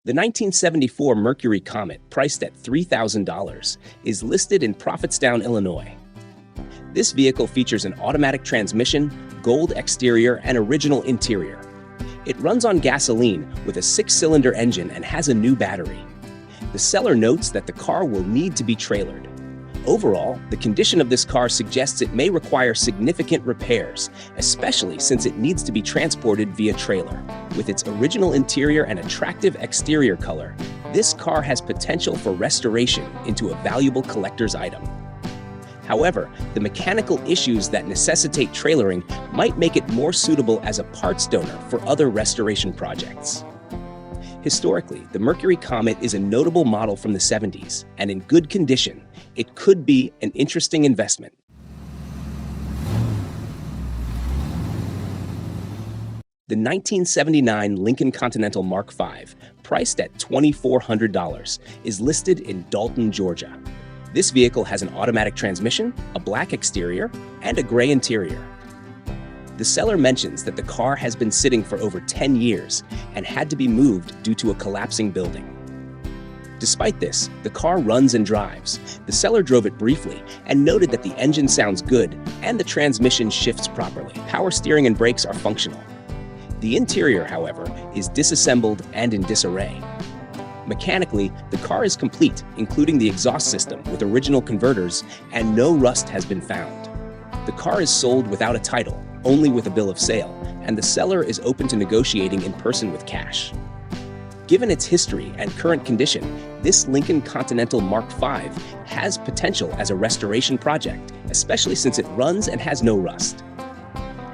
The 1974 Mercury Comet, priced at $3,000, is listed in Prophetstown, Illinois. This vehicle features an automatic transmission, gold exterior, and original interior. It runs on gasoline with a 6-cylinder engine and has a new battery. The seller notes that the car will need to be trailered. Overall, the condition of this car suggests it may require significant repairs, especially since it needs to be transported via trailer. With its original interior and attractive exterior color, this car has potential for restoration into a valuable collector's item. However, the mechanical issues that necessitate trailering might make it more suitable as a parts donor for other restoration projects. Historically, the Mercury Comet is a notable model from the 70s, and in good condition, it could be an interesting investment. The 1979 Lincoln Continental Mark V, priced at $2,400, is listed in Dalton, Georgia. This vehicle has an automatic transmission, a black exterior, and a gray interior. The seller mentions that the car has been sitting for over 10 years and had to be moved due to a collapsing building. Despite this, the car runs and drives. The seller drove it briefly and noted that the engine sounds good and the transmission shifts properly. Power steering and brakes are functional. The interior, however, is disassembled and in disarray. Mechanically, the car is complete, including the exhaust system with original converters, and no rust has been found. The car is sold without a title, only with a bill of sale, and the seller is open to negotiating in person with cash. Given its history and current condition, this Lincoln Continental Mark V has potential as a restoration project, especially since it runs and has no rust.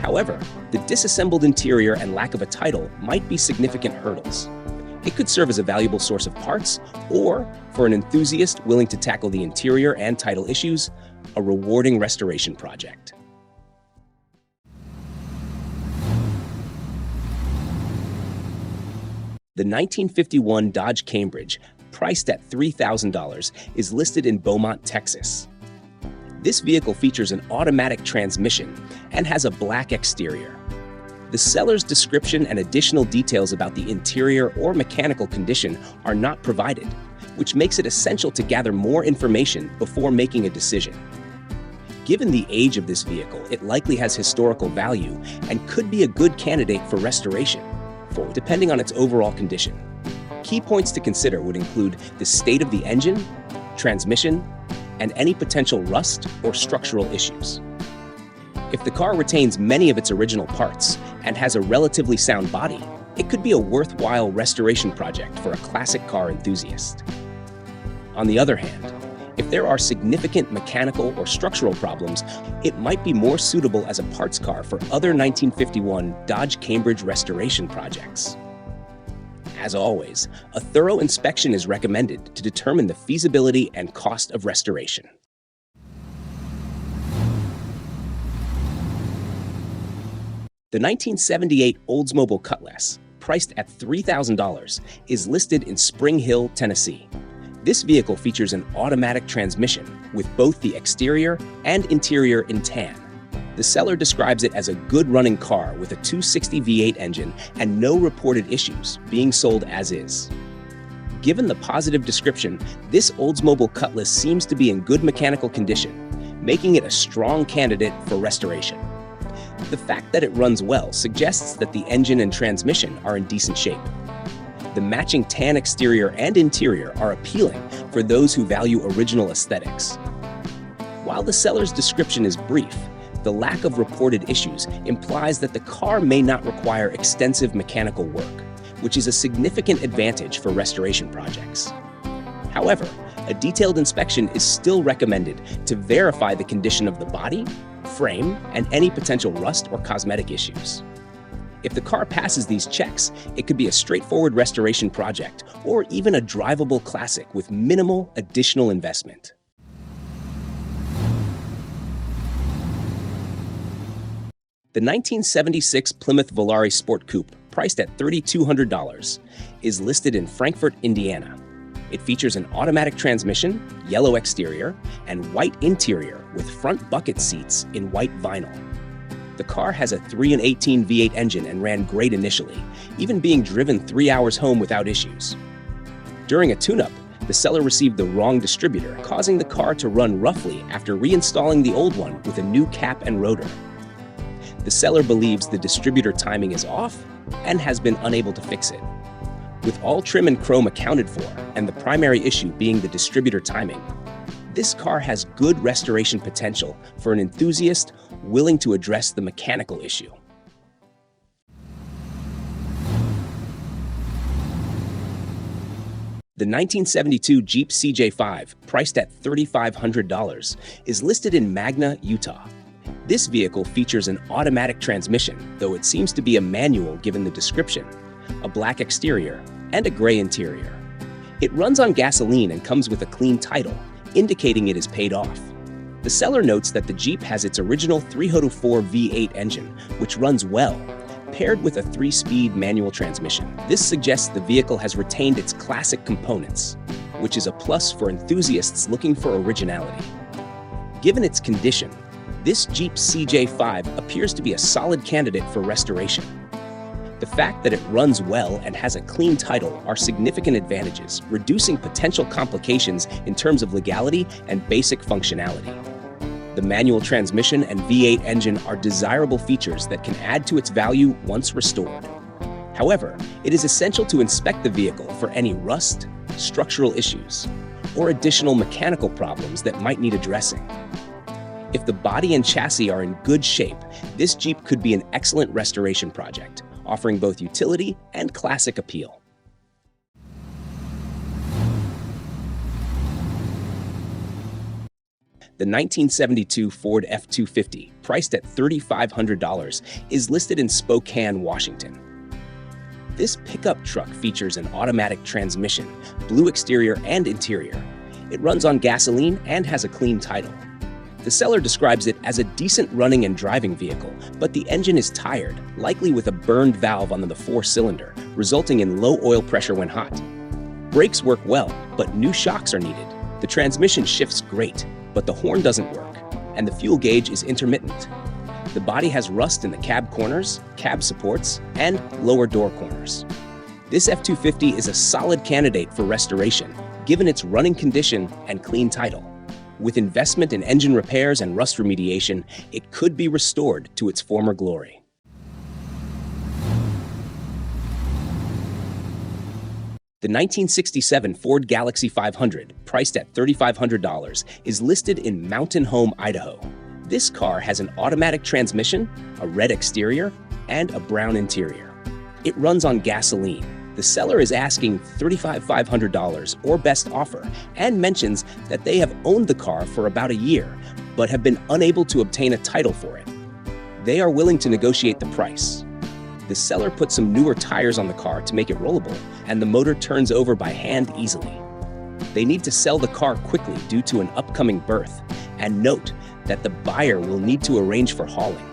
However, the disassembled interior and lack of a title might be significant hurdles. It could serve as a valuable source of parts, or, for an enthusiast willing to tackle the interior and title issues, a rewarding restoration project. The 1951 Dodge Cambridge, priced at $3,000, is listed in Beaumont, Texas. This vehicle features an automatic transmission and has a black exterior. The seller's description and additional details about the interior or mechanical condition are not provided, which makes it essential to gather more information before making a decision. Given the age of this vehicle, it likely has historical value and could be a good candidate for restoration, depending on its overall condition. Key points to consider would include the state of the engine, transmission, and any potential rust or structural issues. If the car retains many of its original parts and has a relatively sound body, it could be a worthwhile restoration project for a classic car enthusiast. On the other hand, if there are significant mechanical or structural problems, it might be more suitable as a parts car for other 1951 Dodge Cambridge restoration projects. As always, a thorough inspection is recommended to determine the feasibility and cost of restoration. The 1978 Oldsmobile Cutlass, priced at $3,000, is listed in Spring Hill, Tennessee. This vehicle features an automatic transmission with both the exterior and interior in tan. The seller describes it as a good running car with a 260 V8 engine and no reported issues, being sold as is. Given the positive description, this Oldsmobile Cutlass seems to be in good mechanical condition, making it a strong candidate for restoration. The fact that it runs well suggests that the engine and transmission are in decent shape. The matching tan exterior and interior are appealing for those who value original aesthetics. While the seller's description is brief, the lack of reported issues implies that the car may not require extensive mechanical work, which is a significant advantage for restoration projects. However, a detailed inspection is still recommended to verify the condition of the body, frame, and any potential rust or cosmetic issues. If the car passes these checks, it could be a straightforward restoration project or even a drivable classic with minimal additional investment. The 1976 Plymouth Valari Sport Coupe, priced at $3,200, is listed in Frankfort, Indiana. It features an automatic transmission, yellow exterior, and white interior with front bucket seats in white vinyl. The car has a 3.18 V8 engine and ran great initially, even being driven 3 hours home without issues. During a tune-up, the seller received the wrong distributor, causing the car to run roughly after reinstalling the old one with a new cap and rotor. The seller believes the distributor timing is off and has been unable to fix it. With all trim and chrome accounted for, and the primary issue being the distributor timing, this car has good restoration potential for an enthusiast willing to address the mechanical issue. The 1972 Jeep CJ5, priced at $3,500, is listed in Magna, Utah. This vehicle features an automatic transmission, though it seems to be a manual given the description, a black exterior, and a gray interior. It runs on gasoline and comes with a clean title, indicating it is paid off. The seller notes that the Jeep has its original 304 V8 engine, which runs well, paired with a 3-speed manual transmission. This suggests the vehicle has retained its classic components, which is a plus for enthusiasts looking for originality. Given its condition, this Jeep CJ5 appears to be a solid candidate for restoration. The fact that it runs well and has a clean title are significant advantages, reducing potential complications in terms of legality and basic functionality. The manual transmission and V8 engine are desirable features that can add to its value once restored. However, it is essential to inspect the vehicle for any rust, structural issues, or additional mechanical problems that might need addressing. If the body and chassis are in good shape, this Jeep could be an excellent restoration project, offering both utility and classic appeal. The 1972 Ford F250, priced at $3,500, is listed in Spokane, Washington. This pickup truck features an automatic transmission, blue exterior and interior. It runs on gasoline and has a clean title. The seller describes it as a decent running and driving vehicle, but the engine is tired, likely with a burned valve on the 4-cylinder, resulting in low oil pressure when hot. Brakes work well, but new shocks are needed. The transmission shifts great, but the horn doesn't work, and the fuel gauge is intermittent. The body has rust in the cab corners, cab supports, and lower door corners. This F250 is a solid candidate for restoration, given its running condition and clean title. With investment in engine repairs and rust remediation, it could be restored to its former glory. The 1967 Ford Galaxie 500, priced at $3,500, is listed in Mountain Home, Idaho. This car has an automatic transmission, a red exterior, and a brown interior. It runs on gasoline. The seller is asking $35,500 or best offer and mentions that they have owned the car for about a year, but have been unable to obtain a title for it. They are willing to negotiate the price. The seller put some newer tires on the car to make it rollable, and the motor turns over by hand easily. They need to sell the car quickly due to an upcoming birth, and note that the buyer will need to arrange for hauling.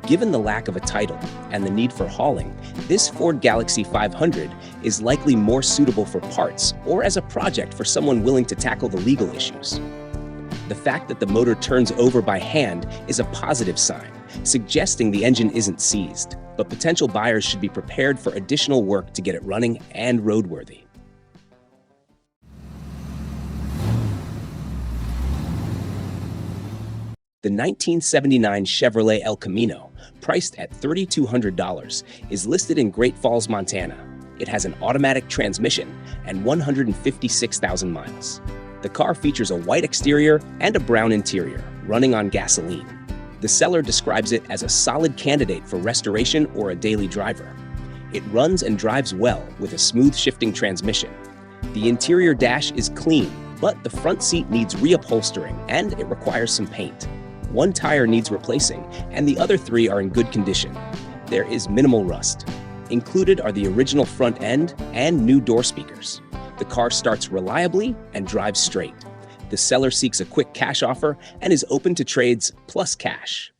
Given the lack of a title and the need for hauling, this Ford Galaxie 500 is likely more suitable for parts or as a project for someone willing to tackle the legal issues. The fact that the motor turns over by hand is a positive sign, suggesting the engine isn't seized, but potential buyers should be prepared for additional work to get it running and roadworthy. The 1979 Chevrolet El Camino, priced at $3,200, is listed in Great Falls, Montana. It has an automatic transmission and 156,000 miles. The car features a white exterior and a brown interior, running on gasoline. The seller describes it as a solid candidate for restoration or a daily driver. It runs and drives well with a smooth shifting transmission. The interior dash is clean, but the front seat needs reupholstering and it requires some paint. One tire needs replacing, and the other 3 are in good condition. There is minimal rust. Included are the original front end and new door speakers. The car starts reliably and drives straight. The seller seeks a quick cash offer and is open to trades plus cash.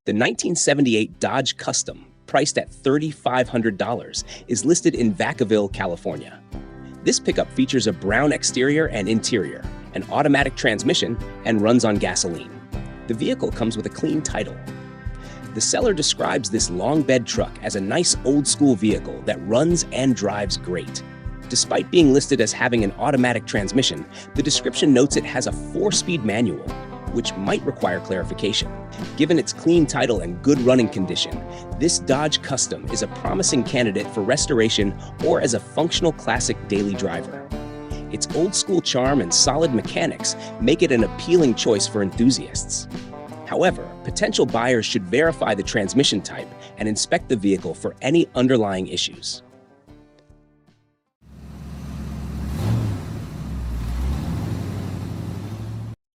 The 1978 Dodge Custom, priced at $3,500, is listed in Vacaville, California. This pickup features a brown exterior and interior, an automatic transmission, and runs on gasoline. The vehicle comes with a clean title. The seller describes this long bed truck as a nice old-school vehicle that runs and drives great. Despite being listed as having an automatic transmission, the description notes it has a 4-speed manual, which might require clarification. Given its clean title and good running condition, this Dodge Custom is a promising candidate for restoration or as a functional classic daily driver. Its old-school charm and solid mechanics make it an appealing choice for enthusiasts. However, potential buyers should verify the transmission type and inspect the vehicle for any underlying issues.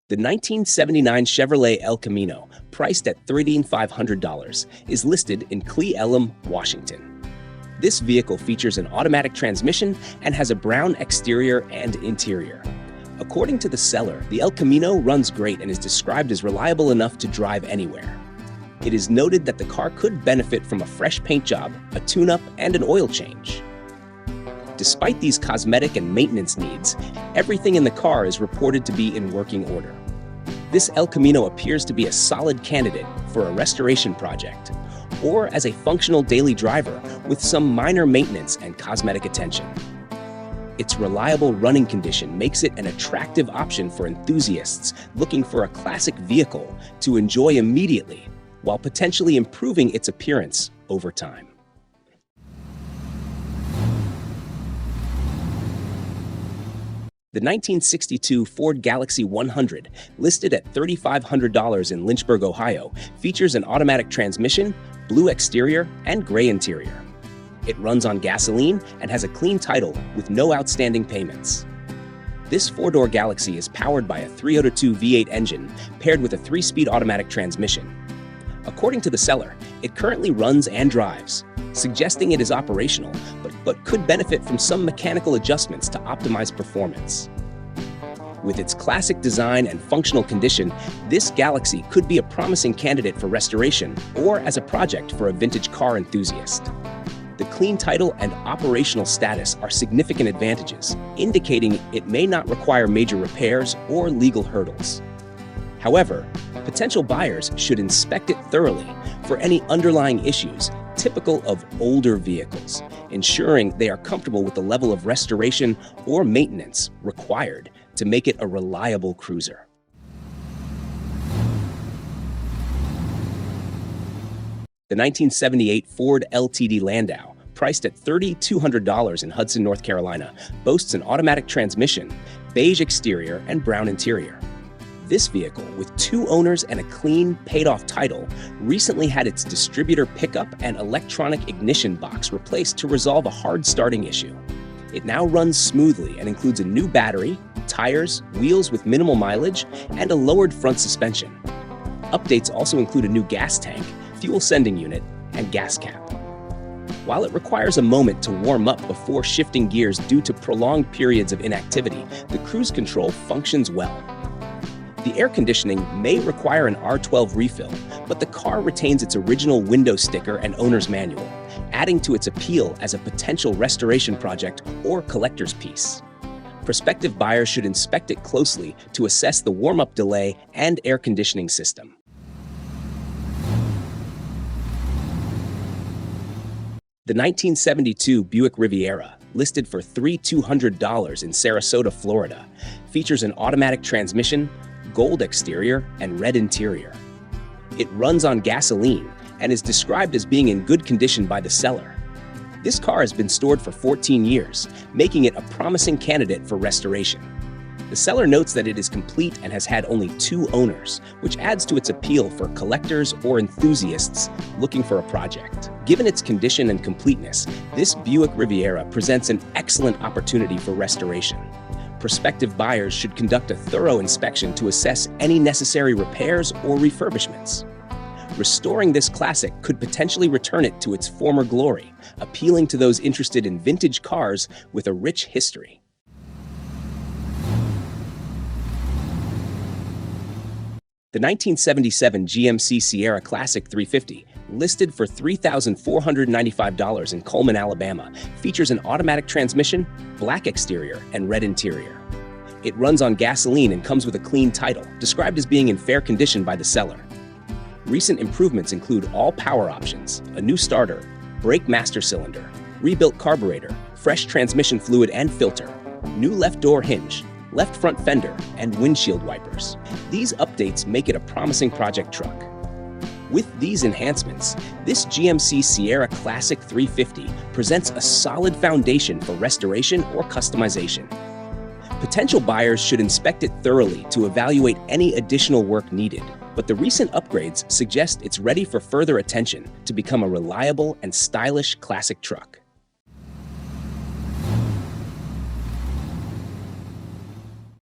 The 1979 Chevrolet El Camino, priced at $13,500, is listed in Cle Elum, Washington. This vehicle features an automatic transmission and has a brown exterior and interior. According to the seller, the El Camino runs great and is described as reliable enough to drive anywhere. It is noted that the car could benefit from a fresh paint job, a tune-up, and an oil change. Despite these cosmetic and maintenance needs, everything in the car is reported to be in working order. This El Camino appears to be a solid candidate for a restoration project, or as a functional daily driver with some minor maintenance and cosmetic attention. Its reliable running condition makes it an attractive option for enthusiasts looking for a classic vehicle to enjoy immediately, while potentially improving its appearance over time. The 1962 Ford Galaxie 100, listed at $3,500 in Lynchburg, Ohio, features an automatic transmission, blue exterior, and gray interior. It runs on gasoline and has a clean title with no outstanding payments. This four-door Galaxie is powered by a 302 V8 engine paired with a 3-speed automatic transmission. According to the seller, it currently runs and drives, suggesting it is operational, but could benefit from some mechanical adjustments to optimize performance. With its classic design and functional condition, this Galaxie could be a promising candidate for restoration or as a project for a vintage car enthusiast. The clean title and operational status are significant advantages, indicating it may not require major repairs or legal hurdles. However, potential buyers should inspect it thoroughly for any underlying issues typical of older vehicles, ensuring they are comfortable with the level of restoration or maintenance required to make it a reliable cruiser. The 1978 Ford LTD Landau, priced at $3,200 in Hudson, North Carolina, boasts an automatic transmission, beige exterior, and brown interior. This vehicle, with 2 owners and a clean, paid-off title, recently had its distributor pickup and electronic ignition box replaced to resolve a hard starting issue. It now runs smoothly and includes a new battery, tires, wheels with minimal mileage, and a lowered front suspension. Updates also include a new gas tank, fuel sending unit, and gas cap. While it requires a moment to warm up before shifting gears due to prolonged periods of inactivity, the cruise control functions well. The air conditioning may require an R12 refill, but the car retains its original window sticker and owner's manual, adding to its appeal as a potential restoration project or collector's piece. Prospective buyers should inspect it closely to assess the warm-up delay and air conditioning system. The 1972 Buick Riviera, listed for $3,200 in Sarasota, Florida, features an automatic transmission, gold exterior, and red interior. It runs on gasoline and is described as being in good condition by the seller. This car has been stored for 14 years, making it a promising candidate for restoration. The seller notes that it is complete and has had only 2 owners, which adds to its appeal for collectors or enthusiasts looking for a project. Given its condition and completeness, this Buick Riviera presents an excellent opportunity for restoration. Prospective buyers should conduct a thorough inspection to assess any necessary repairs or refurbishments. Restoring this classic could potentially return it to its former glory, appealing to those interested in vintage cars with a rich history. The 1977 GMC Sierra Classic 350, listed for $3,495 in Cullman, Alabama, features an automatic transmission, black exterior, and red interior. It runs on gasoline and comes with a clean title, described as being in fair condition by the seller. Recent improvements include all power options, a new starter, brake master cylinder, rebuilt carburetor, fresh transmission fluid and filter, new left door hinge, left front fender, and windshield wipers. These updates make it a promising project truck. With these enhancements, this GMC Sierra Classic 350 presents a solid foundation for restoration or customization. Potential buyers should inspect it thoroughly to evaluate any additional work needed, but the recent upgrades suggest it's ready for further attention to become a reliable and stylish classic truck.